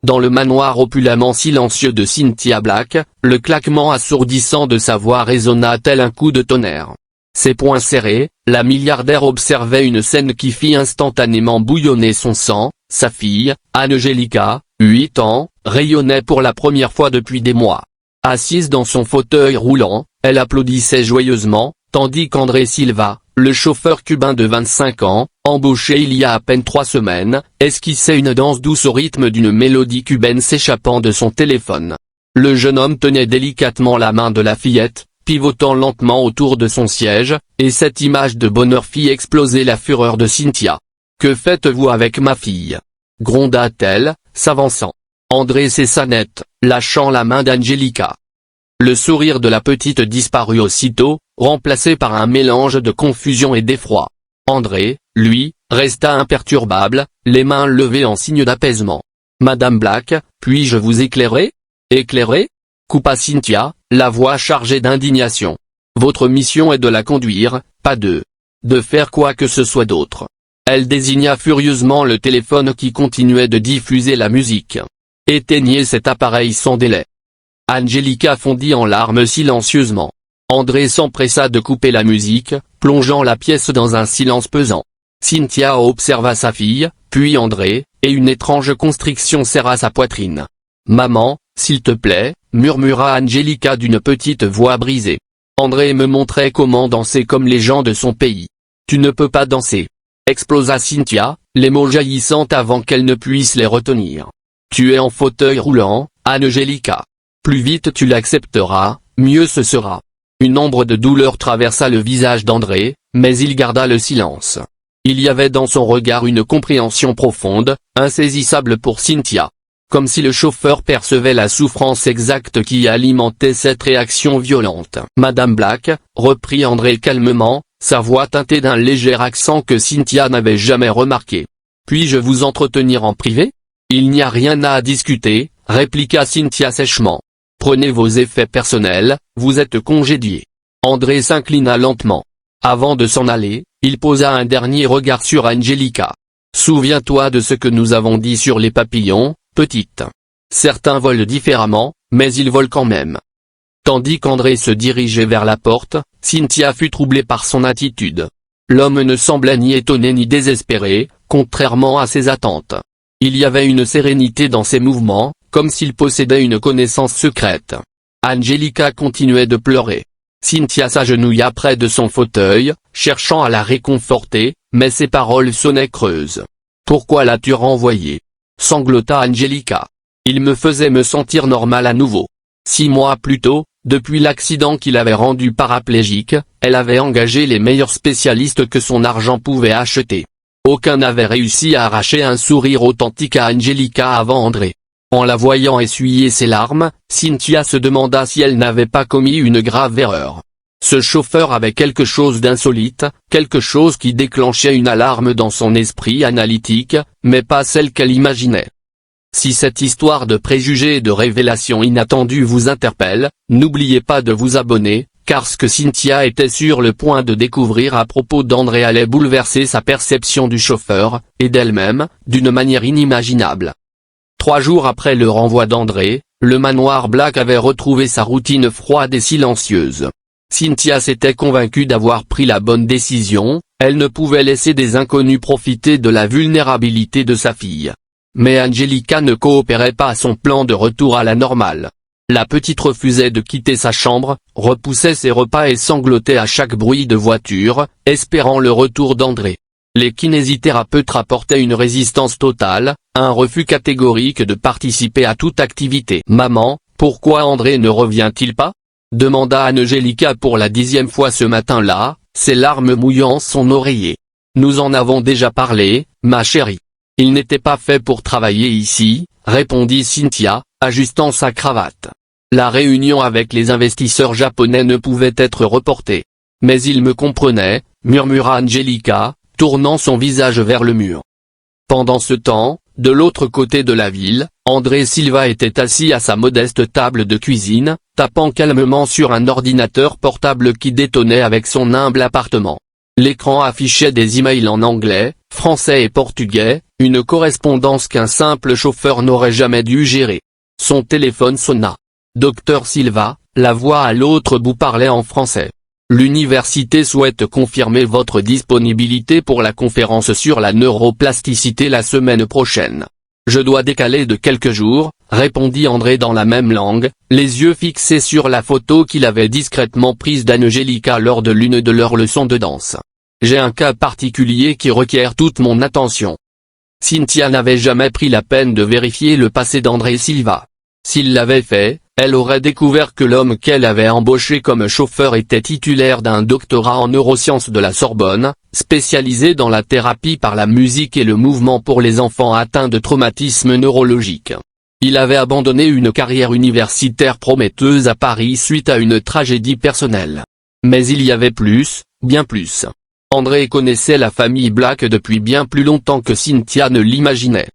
Dans le manoir opulemment silencieux de Cynthia Black, le claquement assourdissant de sa voix résonna tel un coup de tonnerre. Ses poings serrés, la milliardaire observait une scène qui fit instantanément bouillonner son sang. Sa fille, Angelica, 8 ans, rayonnait pour la première fois depuis des mois. Assise dans son fauteuil roulant, elle applaudissait joyeusement, tandis qu'André Silva, le chauffeur cubain de 25 ans, embauché il y a à peine 3 semaines, esquissait une danse douce au rythme d'une mélodie cubaine s'échappant de son téléphone. Le jeune homme tenait délicatement la main de la fillette, pivotant lentement autour de son siège, et cette image de bonheur fit exploser la fureur de Cynthia. « Que faites-vous avec ma fille ?» gronda-t-elle, s'avançant. André cessa net, lâchant la main d'Angelica. Le sourire de la petite disparut aussitôt, remplacé par un mélange de confusion et d'effroi. André, lui, resta imperturbable, les mains levées en signe d'apaisement. « Madame Black, puis-je vous éclairer ?» »« Éclairer ?» coupa Cynthia, la voix chargée d'indignation. « Votre mission est de la conduire, pas de faire quoi que ce soit d'autre. » Elle désigna furieusement le téléphone qui continuait de diffuser la musique. « Éteignez cet appareil sans délai. » Angelica fondit en larmes silencieusement. André s'empressa de couper la musique, plongeant la pièce dans un silence pesant. Cynthia observa sa fille, puis André, et une étrange constriction serra sa poitrine. « Maman, s'il te plaît », murmura Angelica d'une petite voix brisée. André me montrait comment danser comme les gens de son pays. « Tu ne peux pas danser », explosa Cynthia, les mots jaillissant avant qu'elle ne puisse les retenir. « Tu es en fauteuil roulant, Angelica. Plus vite tu l'accepteras, mieux ce sera. » Une ombre de douleur traversa le visage d'André, mais il garda le silence. Il y avait dans son regard une compréhension profonde, insaisissable pour Cynthia. Comme si le chauffeur percevait la souffrance exacte qui alimentait cette réaction violente. « Madame Black », reprit André calmement, sa voix teintée d'un léger accent que Cynthia n'avait jamais remarqué. « Puis-je vous entretenir en privé ?»« Il n'y a rien à discuter », répliqua Cynthia sèchement. « Prenez vos effets personnels, vous êtes congédié. » André s'inclina lentement. Avant de s'en aller, il posa un dernier regard sur Angelica. « Souviens-toi de ce que nous avons dit sur les papillons, petite. Certains volent différemment, mais ils volent quand même. » Tandis qu'André se dirigeait vers la porte, Cynthia fut troublée par son attitude. L'homme ne semblait ni étonné ni désespéré, contrairement à ses attentes. Il y avait une sérénité dans ses mouvements, comme s'il possédait une connaissance secrète. Angelica continuait de pleurer. Cynthia s'agenouilla près de son fauteuil, cherchant à la réconforter, mais ses paroles sonnaient creuses. « Pourquoi l'as-tu renvoyé ?» sanglota Angelica. « Il me faisait me sentir normal à nouveau. » 6 mois plus tôt, depuis l'accident qui l'avait rendu paraplégique, elle avait engagé les meilleurs spécialistes que son argent pouvait acheter. Aucun n'avait réussi à arracher un sourire authentique à Angelica avant André. En la voyant essuyer ses larmes, Cynthia se demanda si elle n'avait pas commis une grave erreur. Ce chauffeur avait quelque chose d'insolite, quelque chose qui déclenchait une alarme dans son esprit analytique, mais pas celle qu'elle imaginait. Si cette histoire de préjugés et de révélations inattendues vous interpelle, n'oubliez pas de vous abonner, car ce que Cynthia était sur le point de découvrir à propos d'André allait bouleverser sa perception du chauffeur, et d'elle-même, d'une manière inimaginable. 3 jours après le renvoi d'André, le manoir Black avait retrouvé sa routine froide et silencieuse. Cynthia s'était convaincue d'avoir pris la bonne décision, elle ne pouvait laisser des inconnus profiter de la vulnérabilité de sa fille. Mais Angelica ne coopérait pas à son plan de retour à la normale. La petite refusait de quitter sa chambre, repoussait ses repas et sanglotait à chaque bruit de voiture, espérant le retour d'André. Les kinésithérapeutes rapportaient une résistance totale, un refus catégorique de participer à toute activité. « Maman, pourquoi André ne revient-il pas ?» demanda Angelica pour la 10e fois ce matin-là, ses larmes mouillant son oreiller. « Nous en avons déjà parlé, ma chérie. Il n'était pas fait pour travailler ici, » répondit Cynthia, ajustant sa cravate. La réunion avec les investisseurs japonais ne pouvait être reportée. « Mais il me comprenait », murmura Angelica, tournant son visage vers le mur. Pendant ce temps, de l'autre côté de la ville, André Silva était assis à sa modeste table de cuisine, tapant calmement sur un ordinateur portable qui détonnait avec son humble appartement. L'écran affichait des emails en anglais, français et portugais, Une correspondance qu'un simple chauffeur n'aurait jamais dû gérer. Son téléphone sonna. Docteur Silva, la voix à l'autre bout parlait en français. L'université souhaite confirmer votre disponibilité pour la conférence sur la neuroplasticité la semaine prochaine. Je dois décaler de quelques jours, répondit André dans la même langue, les yeux fixés sur la photo qu'il avait discrètement prise d'Angelica lors de l'une de leurs leçons de danse. J'ai un cas particulier qui requiert toute mon attention. Cynthia n'avait jamais pris la peine de vérifier le passé d'André Silva. S'il l'avait fait, elle aurait découvert que l'homme qu'elle avait embauché comme chauffeur était titulaire d'un doctorat en neurosciences de la Sorbonne, spécialisé dans la thérapie par la musique et le mouvement pour les enfants atteints de traumatisme neurologique. Il avait abandonné une carrière universitaire prometteuse à Paris suite à une tragédie personnelle. Mais il y avait plus, bien plus. André connaissait la famille Black depuis bien plus longtemps que Cynthia ne l'imaginait.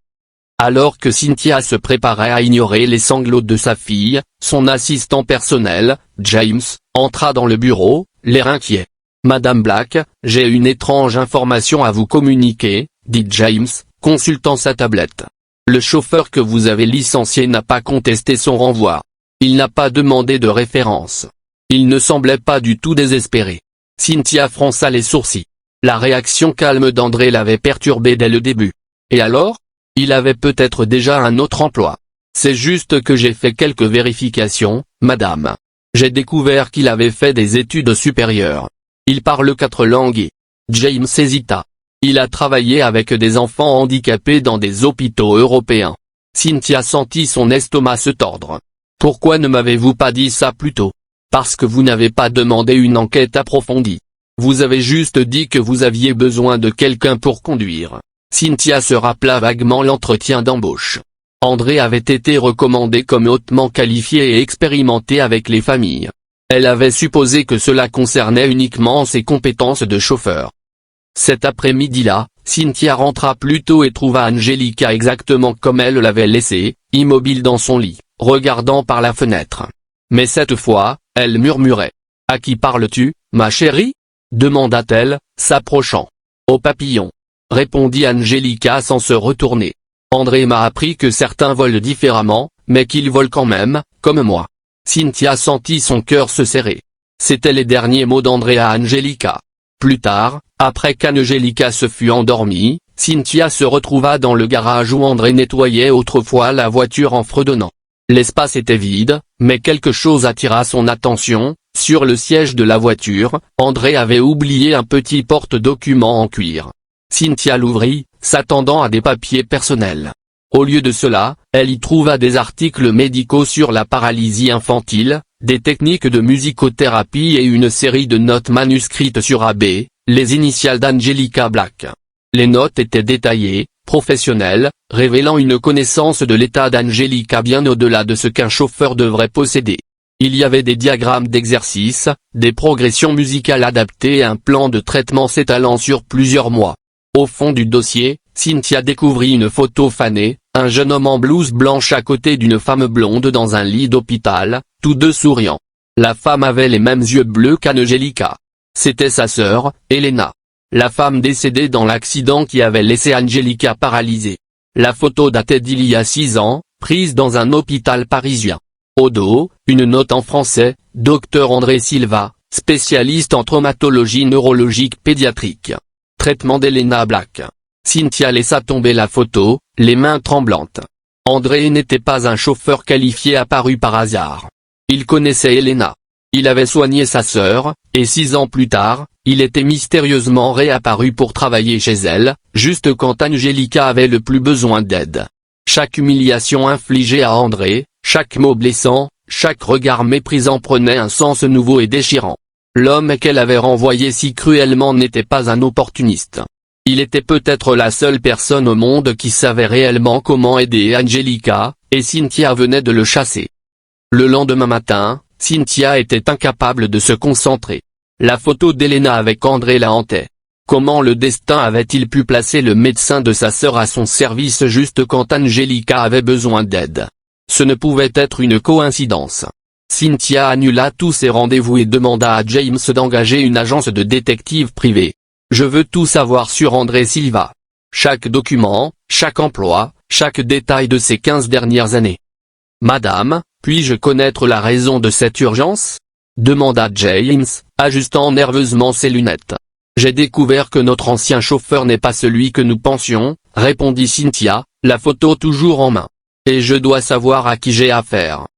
Alors que Cynthia se préparait à ignorer les sanglots de sa fille, son assistant personnel, James, entra dans le bureau, l'air inquiet. « Madame Black, j'ai une étrange information à vous communiquer », dit James, consultant sa tablette. Le chauffeur que vous avez licencié n'a pas contesté son renvoi. Il n'a pas demandé de référence. Il ne semblait pas du tout désespéré. Cynthia fronça les sourcils. La réaction calme d'André l'avait perturbé dès le début. Et alors ? Il avait peut-être déjà un autre emploi. C'est juste que j'ai fait quelques vérifications, madame. J'ai découvert qu'il avait fait des études supérieures. Il parle 4 langues et... James hésita. Il a travaillé avec des enfants handicapés dans des hôpitaux européens. Cynthia sentit son estomac se tordre. Pourquoi ne m'avez-vous pas dit ça plus tôt ? Parce que vous n'avez pas demandé une enquête approfondie. Vous avez juste dit que vous aviez besoin de quelqu'un pour conduire. Cynthia se rappela vaguement l'entretien d'embauche. André avait été recommandé comme hautement qualifié et expérimenté avec les familles. Elle avait supposé que cela concernait uniquement ses compétences de chauffeur. Cet après-midi-là, Cynthia rentra plus tôt et trouva Angelica exactement comme elle l'avait laissée, immobile dans son lit, regardant par la fenêtre. Mais cette fois, elle murmurait. « À qui parles-tu, ma chérie ?» demanda-t-elle, s'approchant. « Au papillon. » répondit Angelica sans se retourner. André m'a appris que certains volent différemment, mais qu'ils volent quand même, comme moi. Cynthia sentit son cœur se serrer. C'étaient les derniers mots d'André à Angelica. Plus tard, après qu'Angelica se fut endormie, Cynthia se retrouva dans le garage où André nettoyait autrefois la voiture en fredonnant. L'espace était vide, mais quelque chose attira son attention. Sur le siège de la voiture, André avait oublié un petit porte-documents en cuir. Cynthia l'ouvrit, s'attendant à des papiers personnels. Au lieu de cela, elle y trouva des articles médicaux sur la paralysie infantile, des techniques de musicothérapie et une série de notes manuscrites sur AB, les initiales d'Angelica Black. Les notes étaient détaillées, professionnelles, révélant une connaissance de l'état d'Angelica bien au-delà de ce qu'un chauffeur devrait posséder. Il y avait des diagrammes d'exercices, des progressions musicales adaptées et un plan de traitement s'étalant sur plusieurs mois. Au fond du dossier, Cynthia découvrit une photo fanée, un jeune homme en blouse blanche à côté d'une femme blonde dans un lit d'hôpital, tous deux souriants. La femme avait les mêmes yeux bleus qu'Angelica. C'était sa sœur, Elena. La femme décédée dans l'accident qui avait laissé Angelica paralysée. La photo datait d'il y a 6 ans, prise dans un hôpital parisien. Au dos, une note en français, Dr André Silva, spécialiste en traumatologie neurologique pédiatrique. Traitement d'Elena Black. Cynthia laissa tomber la photo, les mains tremblantes. André n'était pas un chauffeur qualifié apparu par hasard. Il connaissait Elena. Il avait soigné sa sœur, et 6 ans plus tard, il était mystérieusement réapparu pour travailler chez elle, juste quand Angelica avait le plus besoin d'aide. Chaque humiliation infligée à André, chaque mot blessant, chaque regard méprisant prenait un sens nouveau et déchirant. L'homme qu'elle avait renvoyé si cruellement n'était pas un opportuniste. Il était peut-être la seule personne au monde qui savait réellement comment aider Angelica, et Cynthia venait de le chasser. Le lendemain matin, Cynthia était incapable de se concentrer. La photo d'Elena avec André la hantait. Comment le destin avait-il pu placer le médecin de sa sœur à son service juste quand Angelica avait besoin d'aide? Ce ne pouvait être une coïncidence. Cynthia annula tous ses rendez-vous et demanda à James d'engager une agence de détective privée. « Je veux tout savoir sur André Silva. chaque document, chaque emploi, chaque détail de ces 15 dernières années. Madame, puis-je connaître la raison de cette urgence ? Demanda James, ajustant nerveusement ses lunettes. J'ai découvert que notre ancien chauffeur n'est pas celui que nous pensions, répondit Cynthia, la photo toujours en main. Et je dois savoir à qui j'ai affaire.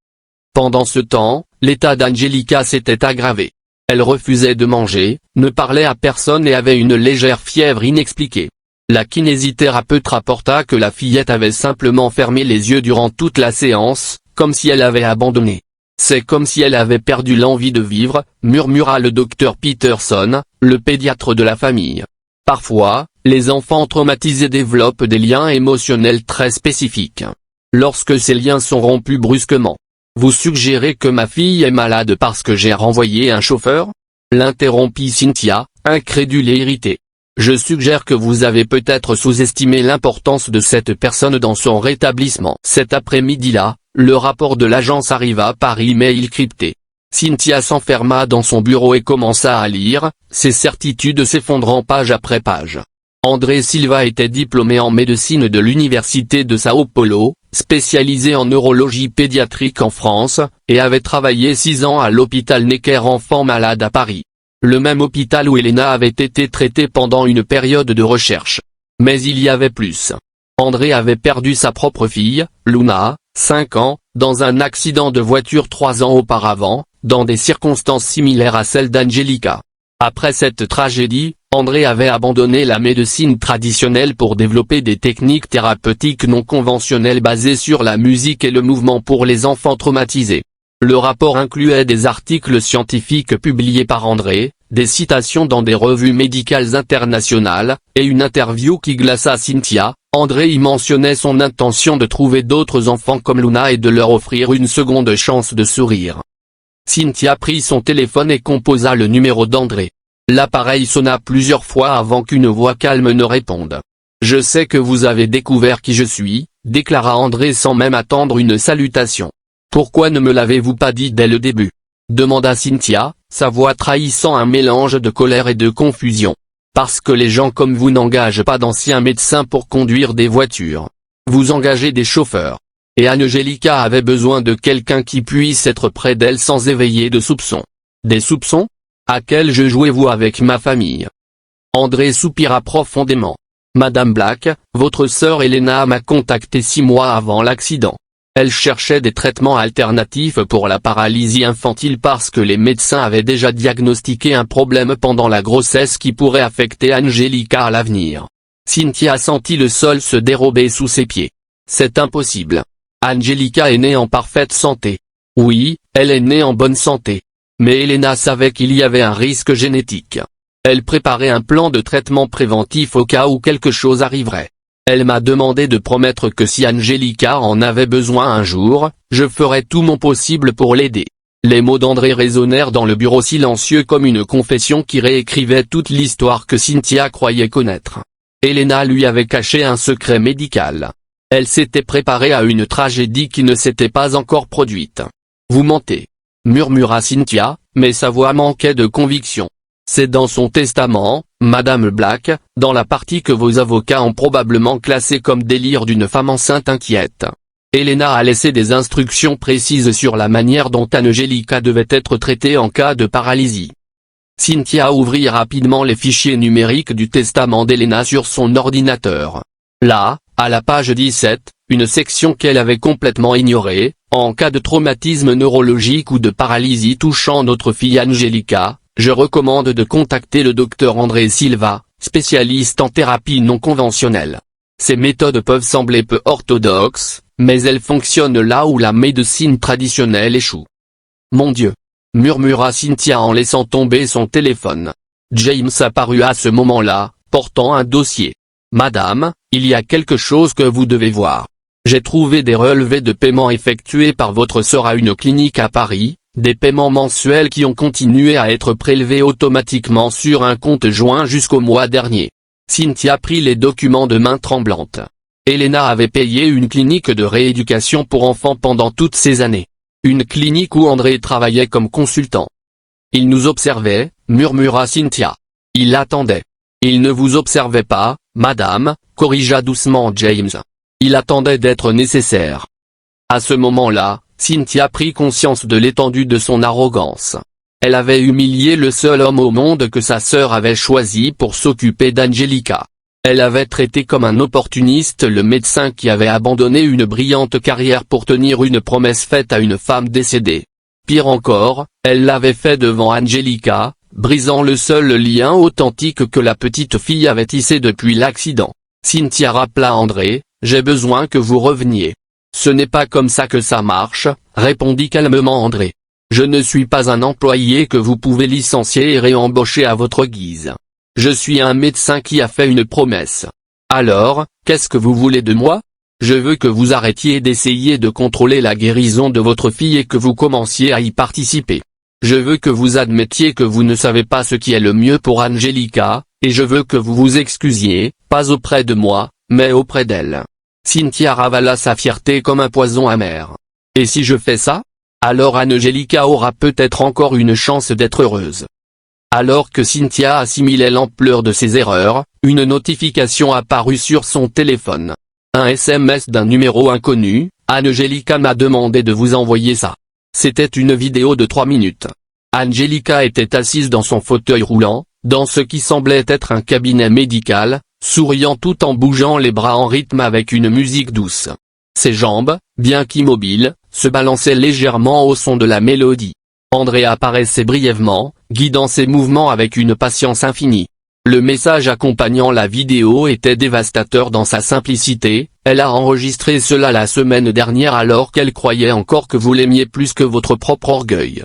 Pendant ce temps, l'état d'Angelica s'était aggravé. Elle refusait de manger, ne parlait à personne et avait une légère fièvre inexpliquée. La kinésithérapeute rapporta que la fillette avait simplement fermé les yeux durant toute la séance, comme si elle avait abandonné. C'est comme si elle avait perdu l'envie de vivre, murmura le docteur Peterson, le pédiatre de la famille. Parfois, les enfants traumatisés développent des liens émotionnels très spécifiques. Lorsque ces liens sont rompus brusquement. Vous suggérez que ma fille est malade parce que j'ai renvoyé un chauffeur ? L'interrompit Cynthia, incrédule et irritée. Je suggère que vous avez peut-être sous-estimé l'importance de cette personne dans son rétablissement. Cet après-midi-là, le rapport de l'agence arriva par email crypté. Cynthia s'enferma dans son bureau et commença à lire, ses certitudes s'effondrant page après page. André Silva était diplômé en médecine de l'université de Sao Paulo, spécialisé en neurologie pédiatrique en France, et avait travaillé 6 ans à l'hôpital Necker Enfants Malades à Paris. Le même hôpital où Elena avait été traitée pendant une période de recherche. Mais il y avait plus. André avait perdu sa propre fille, Luna, 5 ans, dans un accident de voiture 3 ans auparavant, dans des circonstances similaires à celles d'Angelica. Après cette tragédie, André avait abandonné la médecine traditionnelle pour développer des techniques thérapeutiques non conventionnelles basées sur la musique et le mouvement pour les enfants traumatisés. Le rapport incluait des articles scientifiques publiés par André, des citations dans des revues médicales internationales, et une interview qui glaça Cynthia. André y mentionnait son intention de trouver d'autres enfants comme Luna et de leur offrir une seconde chance de sourire. Cynthia prit son téléphone et composa le numéro d'André. L'appareil sonna plusieurs fois avant qu'une voix calme ne réponde. « Je sais que vous avez découvert qui je suis », déclara André sans même attendre une salutation. « Pourquoi ne me l'avez-vous pas dit dès le début ?» demanda Cynthia, sa voix trahissant un mélange de colère et de confusion. « Parce que les gens comme vous n'engagent pas d'anciens médecins pour conduire des voitures. Vous engagez des chauffeurs. Et Angelica avait besoin de quelqu'un qui puisse être près d'elle sans éveiller de soupçons. Des soupçons ? À quel jeu jouez-vous avec ma famille ? André soupira profondément. Madame Black, votre sœur Elena m'a contacté 6 mois avant l'accident. Elle cherchait des traitements alternatifs pour la paralysie infantile parce que les médecins avaient déjà diagnostiqué un problème pendant la grossesse qui pourrait affecter Angelica à l'avenir. Cynthia sentit le sol se dérober sous ses pieds. C'est impossible. Angelica est née en parfaite santé. Oui, elle est née en bonne santé. Mais Elena savait qu'il y avait un risque génétique. Elle préparait un plan de traitement préventif au cas où quelque chose arriverait. Elle m'a demandé de promettre que si Angelica en avait besoin un jour, je ferais tout mon possible pour l'aider. Les mots d'André résonnèrent dans le bureau silencieux comme une confession qui réécrivait toute l'histoire que Cynthia croyait connaître. Elena lui avait caché un secret médical. Elle s'était préparée à une tragédie qui ne s'était pas encore produite. « Vous mentez », murmura Cynthia, mais sa voix manquait de conviction. « C'est dans son testament, Madame Black, dans la partie que vos avocats ont probablement classée comme délire d'une femme enceinte inquiète. Elena a laissé des instructions précises sur la manière dont Angelica devait être traitée en cas de paralysie. » Cynthia ouvrit rapidement les fichiers numériques du testament d'Elena sur son ordinateur. Là, à la page 17, une section qu'elle avait complètement ignorée, en cas de traumatisme neurologique ou de paralysie touchant notre fille Angelica, je recommande de contacter le docteur André Silva, spécialiste en thérapie non conventionnelle. Ces méthodes peuvent sembler peu orthodoxes, mais elles fonctionnent là où la médecine traditionnelle échoue. Mon Dieu, murmura Cynthia en laissant tomber son téléphone. James apparut à ce moment-là, portant un dossier. Madame, il y a quelque chose que vous devez voir. J'ai trouvé des relevés de paiement effectués par votre sœur à une clinique à Paris, des paiements mensuels qui ont continué à être prélevés automatiquement sur un compte joint jusqu'au mois dernier. Cynthia prit les documents de main tremblante. Elena avait payé une clinique de rééducation pour enfants pendant toutes ces années. Une clinique où André travaillait comme consultant. Il nous observait, murmura Cynthia. Il attendait. Il ne vous observait pas, madame, corrigea doucement James. Il attendait d'être nécessaire. À ce moment-là, Cynthia prit conscience de l'étendue de son arrogance. Elle avait humilié le seul homme au monde que sa sœur avait choisi pour s'occuper d'Angelica. Elle avait traité comme un opportuniste le médecin qui avait abandonné une brillante carrière pour tenir une promesse faite à une femme décédée. Pire encore, elle l'avait fait devant Angelica, brisant le seul lien authentique que la petite fille avait tissé depuis l'accident. Cynthia rappela André, « J'ai besoin que vous reveniez. » « Ce n'est pas comme ça que ça marche, » répondit calmement André. « Je ne suis pas un employé que vous pouvez licencier et réembaucher à votre guise. Je suis un médecin qui a fait une promesse. Alors, qu'est-ce que vous voulez de moi? Je veux que vous arrêtiez d'essayer de contrôler la guérison de votre fille et que vous commenciez à y participer. Je veux que vous admettiez que vous ne savez pas ce qui est le mieux pour Angelica, et je veux que vous vous excusiez, pas auprès de moi, mais auprès d'elle. » Cynthia ravala sa fierté comme un poison amer. « Et si je fais ça? Alors Angelica aura peut-être encore une chance d'être heureuse. » Alors que Cynthia assimilait l'ampleur de ses erreurs, une notification apparut sur son téléphone. Un SMS d'un numéro inconnu, « Angelica m'a demandé de vous envoyer ça. » C'était une vidéo de 3 minutes. Angelica était assise dans son fauteuil roulant, dans ce qui semblait être un cabinet médical, souriant tout en bougeant les bras en rythme avec une musique douce. Ses jambes, bien qu'immobiles, se balançaient légèrement au son de la mélodie. André apparaissait brièvement, guidant ses mouvements avec une patience infinie. Le message accompagnant la vidéo était dévastateur dans sa simplicité, « Elle a enregistré cela la semaine dernière alors qu'elle croyait encore que vous l'aimiez plus que votre propre orgueil. »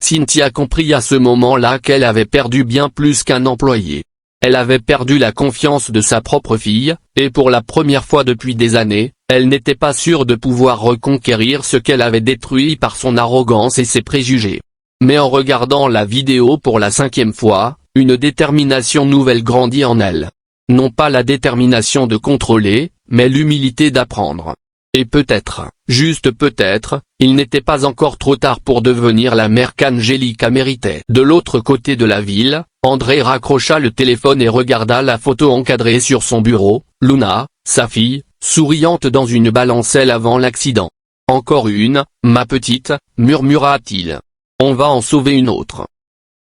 Cynthia comprit à ce moment-là qu'elle avait perdu bien plus qu'un employé. Elle avait perdu la confiance de sa propre fille, et pour la première fois depuis des années, elle n'était pas sûre de pouvoir reconquérir ce qu'elle avait détruit par son arrogance et ses préjugés. Mais en regardant la vidéo pour la 5e fois, une détermination nouvelle grandit en elle. Non pas la détermination de contrôler, mais l'humilité d'apprendre. Et peut-être, juste peut-être, il n'était pas encore trop tard pour devenir la mère qu'Angelica méritait. De l'autre côté de la ville, André raccrocha le téléphone et regarda la photo encadrée sur son bureau, Luna, sa fille, souriante dans une balancelle avant l'accident. « Encore une, ma petite », murmura-t-il. « On va en sauver une autre. »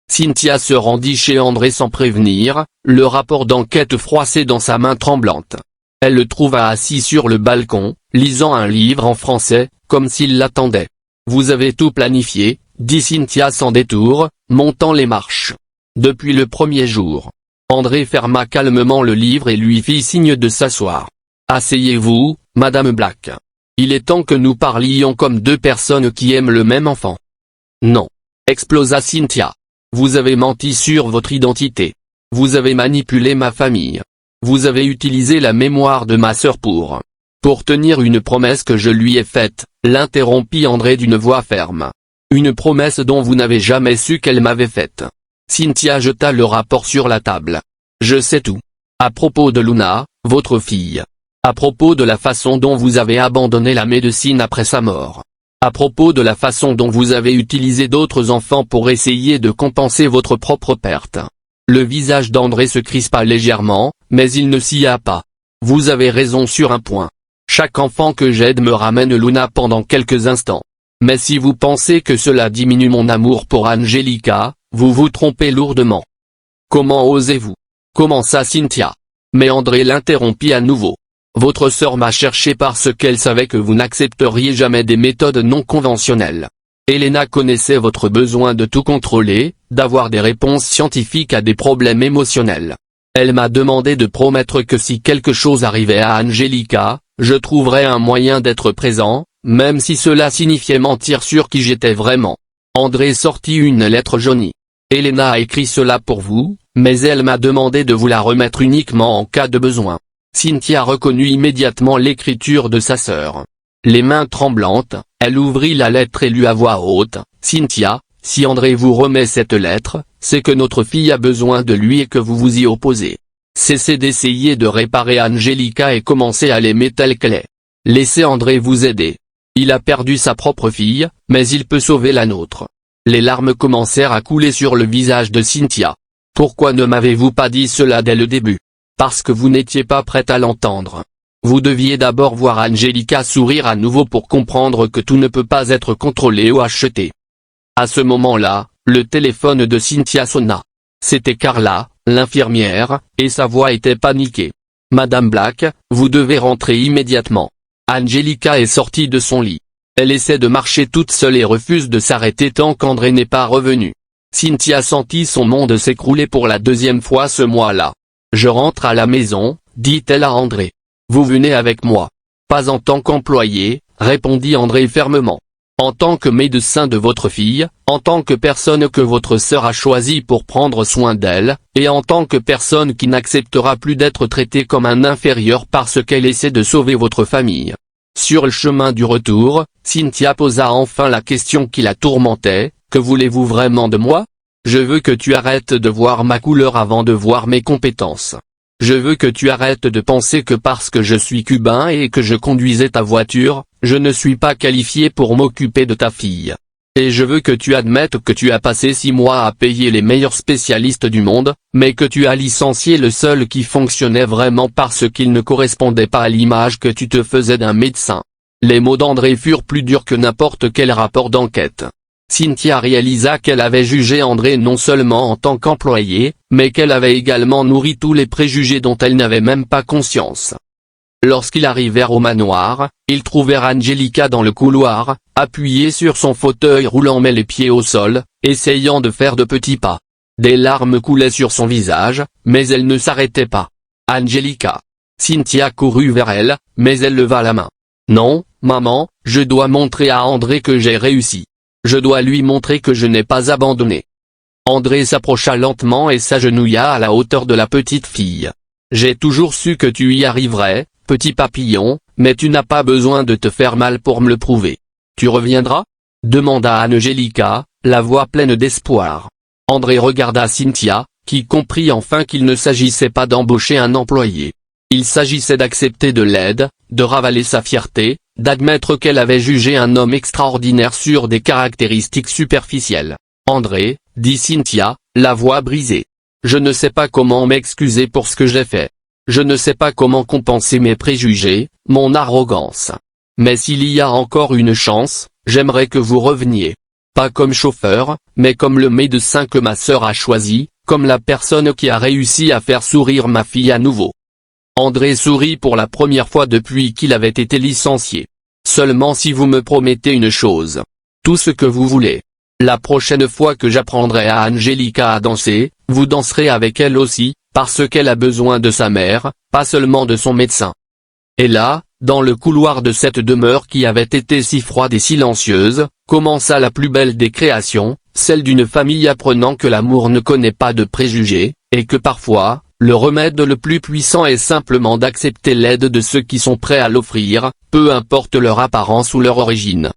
Cynthia se rendit chez André sans prévenir, le rapport d'enquête froissé dans sa main tremblante. Elle le trouva assis sur le balcon, lisant un livre en français, comme s'il l'attendait. « Vous avez tout planifié », dit Cynthia sans détour, montant les marches. Depuis le premier jour. André ferma calmement le livre et lui fit signe de s'asseoir. « Asseyez-vous, Madame Black. Il est temps que nous parlions comme deux personnes qui aiment le même enfant. »« Non. » explosa Cynthia. « Vous avez menti sur votre identité. Vous avez manipulé ma famille. Vous avez utilisé la mémoire de ma sœur pour tenir une promesse que je lui ai faite, » l'interrompit André d'une voix ferme. « Une promesse dont vous n'avez jamais su qu'elle m'avait faite. » Cynthia jeta le rapport sur la table. « Je sais tout. À propos de Luna, votre fille. À propos de la façon dont vous avez abandonné la médecine après sa mort. À propos de la façon dont vous avez utilisé d'autres enfants pour essayer de compenser votre propre perte. » Le visage d'André se crispa légèrement, mais il ne s'y a pas. « Vous avez raison sur un point. Chaque enfant que j'aide me ramène Luna pendant quelques instants. Mais si vous pensez que cela diminue mon amour pour Angelica, vous vous trompez lourdement. » « Comment osez-vous » commença Cynthia. Mais André l'interrompit à nouveau. « Votre sœur m'a cherché parce qu'elle savait que vous n'accepteriez jamais des méthodes non conventionnelles. Elena connaissait votre besoin de tout contrôler, d'avoir des réponses scientifiques à des problèmes émotionnels. Elle m'a demandé de promettre que si quelque chose arrivait à Angelica, je trouverais un moyen d'être présent, même si cela signifiait mentir sur qui j'étais vraiment. » André sortit une lettre jaunie. « Elena a écrit cela pour vous, mais elle m'a demandé de vous la remettre uniquement en cas de besoin. » Cynthia reconnut immédiatement l'écriture de sa sœur. Les mains tremblantes, elle ouvrit la lettre et lut à voix haute, « Cynthia, si André vous remet cette lettre, c'est que notre fille a besoin de lui et que vous vous y opposez. Cessez d'essayer de réparer Angelica et commencez à l'aimer telle qu'elle est. Laissez André vous aider. Il a perdu sa propre fille, mais il peut sauver la nôtre. » Les larmes commencèrent à couler sur le visage de Cynthia. « Pourquoi ne m'avez-vous pas dit cela dès le début ? parce que vous n'étiez pas prête à l'entendre. Vous deviez d'abord voir Angelica sourire à nouveau pour comprendre que tout ne peut pas être contrôlé ou acheté. À ce moment-là, le téléphone de Cynthia sonna. C'était Carla, l'infirmière, et sa voix était paniquée. « Madame Black, vous devez rentrer immédiatement. » Angelica est sortie de son lit. Elle essaie de marcher toute seule et refuse de s'arrêter tant qu'André n'est pas revenu. Cynthia sentit son monde s'écrouler pour la deuxième fois ce mois-là. « Je rentre à la maison, dit-elle à André. Vous venez avec moi. »« Pas en tant qu'employé, répondit André fermement. En tant que médecin de votre fille, en tant que personne que votre sœur a choisie pour prendre soin d'elle, et en tant que personne qui n'acceptera plus d'être traitée comme un inférieur parce qu'elle essaie de sauver votre famille. » Sur le chemin du retour, Cynthia posa enfin la question qui la tourmentait, « Que voulez-vous vraiment de moi ? Je veux que tu arrêtes de voir ma couleur avant de voir mes compétences. Je veux que tu arrêtes de penser que parce que je suis cubain et que je conduisais ta voiture, je ne suis pas qualifié pour m'occuper de ta fille. Et je veux que tu admettes que tu as passé 6 mois à payer les meilleurs spécialistes du monde, mais que tu as licencié le seul qui fonctionnait vraiment parce qu'il ne correspondait pas à l'image que tu te faisais d'un médecin. » Les mots d'André furent plus durs que n'importe quel rapport d'enquête. Cynthia réalisa qu'elle avait jugé André non seulement en tant qu'employé, mais qu'elle avait également nourri tous les préjugés dont elle n'avait même pas conscience. Lorsqu'ils arrivèrent au manoir, ils trouvèrent Angelica dans le couloir, appuyée sur son fauteuil roulant mais les pieds au sol, essayant de faire de petits pas. Des larmes coulaient sur son visage, mais elle ne s'arrêtait pas. « Angelica !» Cynthia courut vers elle, mais elle leva la main. « Non, maman, je dois montrer à André que j'ai réussi. Je dois lui montrer que je n'ai pas abandonné. » André s'approcha lentement et s'agenouilla à la hauteur de la petite fille. « J'ai toujours su que tu y arriverais, petit papillon, mais tu n'as pas besoin de te faire mal pour me le prouver. Tu reviendras ? » demanda Angelica, la voix pleine d'espoir. André regarda Cynthia, qui comprit enfin qu'il ne s'agissait pas d'embaucher un employé. Il s'agissait d'accepter de l'aide, de ravaler sa fierté, d'admettre qu'elle avait jugé un homme extraordinaire sur des caractéristiques superficielles. « André, » dit Cynthia, la voix brisée. « Je ne sais pas comment m'excuser pour ce que j'ai fait. Je ne sais pas comment compenser mes préjugés, mon arrogance. Mais s'il y a encore une chance, j'aimerais que vous reveniez. Pas comme chauffeur, mais comme le médecin que ma sœur a choisi, comme la personne qui a réussi à faire sourire ma fille à nouveau. » André sourit pour la première fois depuis qu'il avait été licencié. « Seulement si vous me promettez une chose. Tout ce que vous voulez. La prochaine fois que j'apprendrai à Angelica à danser, vous danserez avec elle aussi, parce qu'elle a besoin de sa mère, pas seulement de son médecin. » Et là, dans le couloir de cette demeure qui avait été si froide et silencieuse, commença la plus belle des créations, celle d'une famille apprenant que l'amour ne connaît pas de préjugés, et que parfois, le remède le plus puissant est simplement d'accepter l'aide de ceux qui sont prêts à l'offrir, peu importe leur apparence ou leur origine.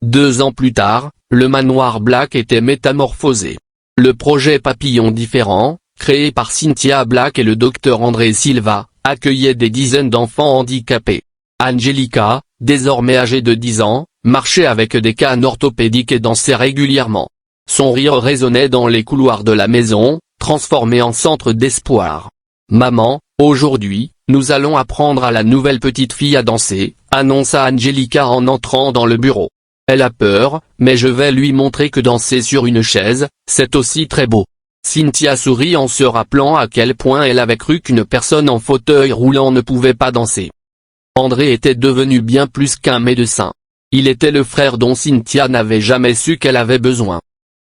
2 ans plus tard, le manoir Black était métamorphosé. Le projet Papillon différent, créé par Cynthia Black et le docteur André Silva, accueillait des dizaines d'enfants handicapés. Angelica, désormais âgée de 10 ans, marchait avec des cannes orthopédiques et dansait régulièrement. Son rire résonnait dans les couloirs de la maison, transformé en centre d'espoir. « Maman, aujourd'hui, nous allons apprendre à la nouvelle petite fille à danser, » annonça Angelica en entrant dans le bureau. « Elle a peur, mais je vais lui montrer que danser sur une chaise, c'est aussi très beau. » Cynthia sourit en se rappelant à quel point elle avait cru qu'une personne en fauteuil roulant ne pouvait pas danser. André était devenu bien plus qu'un médecin. Il était le frère dont Cynthia n'avait jamais su qu'elle avait besoin.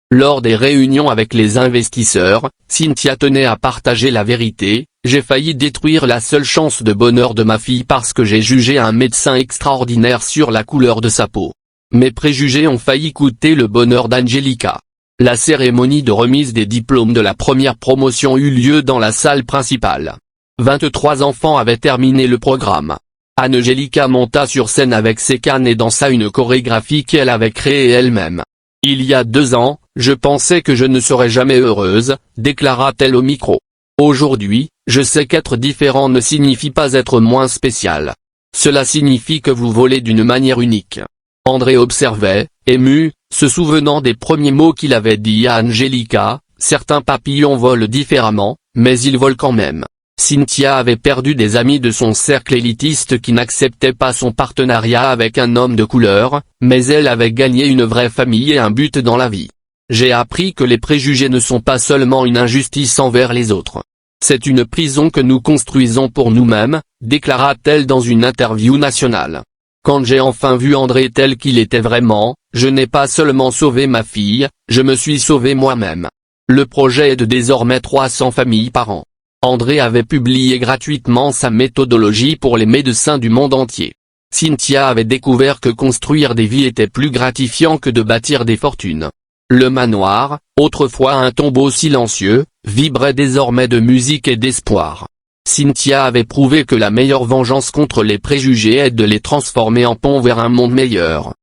Lors des réunions avec les investisseurs, Cynthia tenait à partager la vérité. « J'ai failli détruire la seule chance de bonheur de ma fille parce que j'ai jugé un médecin extraordinaire sur la couleur de sa peau. Mes préjugés ont failli coûter le bonheur d'Angelica. » La cérémonie de remise des diplômes de la première promotion eut lieu dans la salle principale. 23 enfants avaient terminé le programme. Angelica monta sur scène avec ses cannes et dansa une chorégraphie qu'elle avait créée elle-même. « Il y a 2 ans, je pensais que je ne serais jamais heureuse, » déclara-t-elle au micro. « Aujourd'hui, je sais qu'être différent ne signifie pas être moins spécial. Cela signifie que vous volez d'une manière unique. » André observait, ému, se souvenant des premiers mots qu'il avait dit à Angelica. « Certains papillons volent différemment, mais ils volent quand même. Cynthia avait perdu des amis de son cercle élitiste qui n'acceptaient pas son partenariat avec un homme de couleur, mais elle avait gagné une vraie famille et un but dans la vie. J'ai appris que les préjugés ne sont pas seulement une injustice envers les autres. C'est une prison que nous construisons pour nous-mêmes, déclara-t-elle dans une interview nationale. Quand j'ai enfin vu André tel qu'il était vraiment, je n'ai pas seulement sauvé ma fille, je me suis sauvé moi-même. Le projet est de désormais 300 familles par an. André avait publié gratuitement sa méthodologie pour les médecins du monde entier. Cynthia avait découvert que construire des vies était plus gratifiant que de bâtir des fortunes. Le manoir, autrefois un tombeau silencieux, vibrait désormais de musique et d'espoir. Cynthia avait prouvé que la meilleure vengeance contre les préjugés est de les transformer en pont vers un monde meilleur.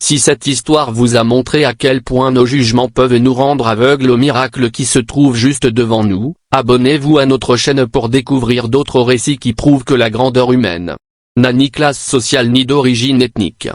Si cette histoire vous a montré à quel point nos jugements peuvent nous rendre aveugles au miracle qui se trouve juste devant nous, abonnez-vous à notre chaîne pour découvrir d'autres récits qui prouvent que la grandeur humaine n'a ni classe sociale ni d'origine ethnique.